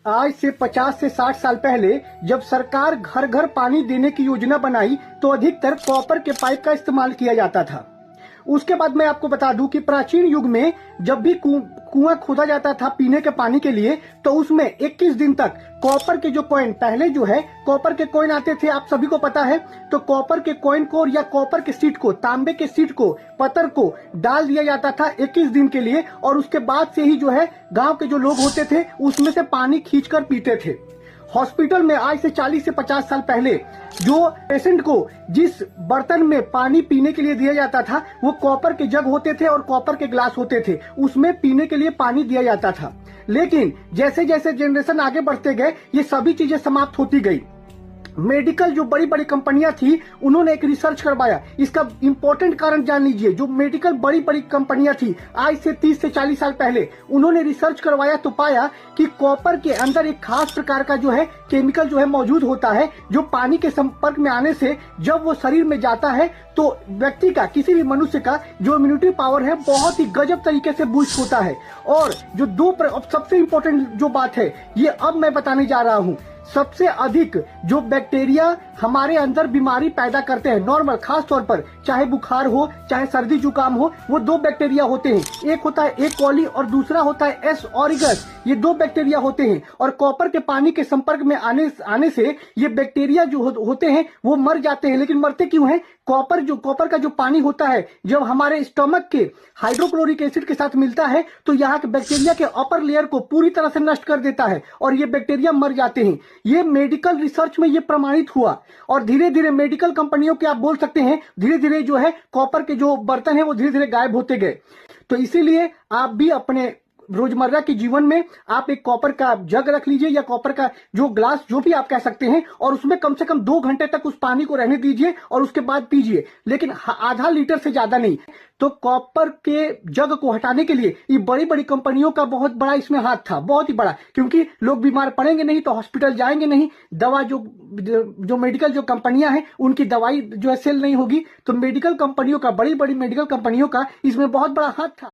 आज से 50 से 60 साल पहले जब सरकार घर घर पानी देने की योजना बनाई तो अधिकतर कॉपर के पाइप का इस्तेमाल किया जाता था। उसके बाद मैं आपको बता दूं कि प्राचीन युग में जब भी कुआं खोदा जाता था पीने के पानी के लिए तो उसमें 21 दिन तक कॉपर के जो कॉइन, पहले जो है कॉपर के कॉइन आते थे, आप सभी को पता है, तो कॉपर के कॉइन को या कॉपर के सीट को, तांबे के सीट को, पत्थर को डाल दिया जाता था 21 दिन के लिए और उसके बाद से ही जो है गांव के जो लोग होते थे उसमें से पानी खींचकर पीते थे। हॉस्पिटल में आज से 40 से 50 साल पहले जो पेशेंट को जिस बर्तन में पानी पीने के लिए दिया जाता था वो कॉपर के जग होते थे और कॉपर के ग्लास होते थे, उसमें पीने के लिए पानी दिया जाता था। लेकिन जैसे जैसे जनरेशन आगे बढ़ते गए ये सभी चीजें समाप्त होती गई। मेडिकल जो बड़ी बड़ी कंपनियां थी उन्होंने एक रिसर्च करवाया। इसका इंपॉर्टेंट कारण जान लीजिए, जो मेडिकल बड़ी बड़ी कंपनियां थी आज से 30 से 40 साल पहले उन्होंने रिसर्च करवाया तो पाया कि कॉपर के अंदर एक खास प्रकार का जो है केमिकल जो है मौजूद होता है, जो पानी के संपर्क में आने से जब वो शरीर में जाता है तो व्यक्ति का, किसी भी मनुष्य का जो इम्यूनिटी पावर है बहुत ही गजब तरीके से बूस्ट होता है। और जो सबसे इंपॉर्टेंट जो बात है ये अब मैं बताने जा रहा हूँ, सबसे अधिक जो बैक्टीरिया हमारे अंदर बीमारी पैदा करते हैं नॉर्मल, खास तौर पर चाहे बुखार हो चाहे सर्दी जुकाम हो, वो दो बैक्टीरिया होते हैं। एक होता है ए कॉली और दूसरा होता है एस ऑरिगस। ये दो बैक्टीरिया होते हैं और कॉपर के पानी के संपर्क में आने से ये बैक्टीरिया जो होते हैं वो मर जाते हैं। लेकिन मरते क्यों हैं? कॉपर का जो पानी होता है जब हमारे स्टमक के हाइड्रोक्लोरिक एसिड के साथ मिलता है तो यहाँ के बैक्टीरिया के अपर लेयर को पूरी तरह से नष्ट कर देता है और ये बैक्टीरिया मर जाते हैं। ये मेडिकल रिसर्च में ये प्रमाणित हुआ और धीरे धीरे मेडिकल कंपनियों के आप बोल सकते हैं धीरे धीरे जो है कॉपर के जो बर्तन है वो धीरे धीरे गायब होते गए। तो इसीलिए आप भी अपने रोजमर्रा के जीवन में आप एक कॉपर का जग रख लीजिए या कॉपर का जो ग्लास, जो भी आप कह सकते हैं, और उसमें कम से कम 2 घंटे तक उस पानी को रहने दीजिए और उसके बाद पीजिए, लेकिन आधा लीटर से ज्यादा नहीं। तो कॉपर के जग को हटाने के लिए ये बड़ी बड़ी कंपनियों का बहुत बड़ा इसमें हाथ था, बहुत ही बड़ा, क्योंकि लोग बीमार पड़ेंगे नहीं तो हॉस्पिटल जाएंगे नहीं, दवा जो मेडिकल जो कंपनियां हैं उनकी दवाई जो है सेल नहीं होगी। तो मेडिकल कंपनियों का, बड़ी बड़ी मेडिकल कंपनियों का इसमें बहुत बड़ा हाथ था।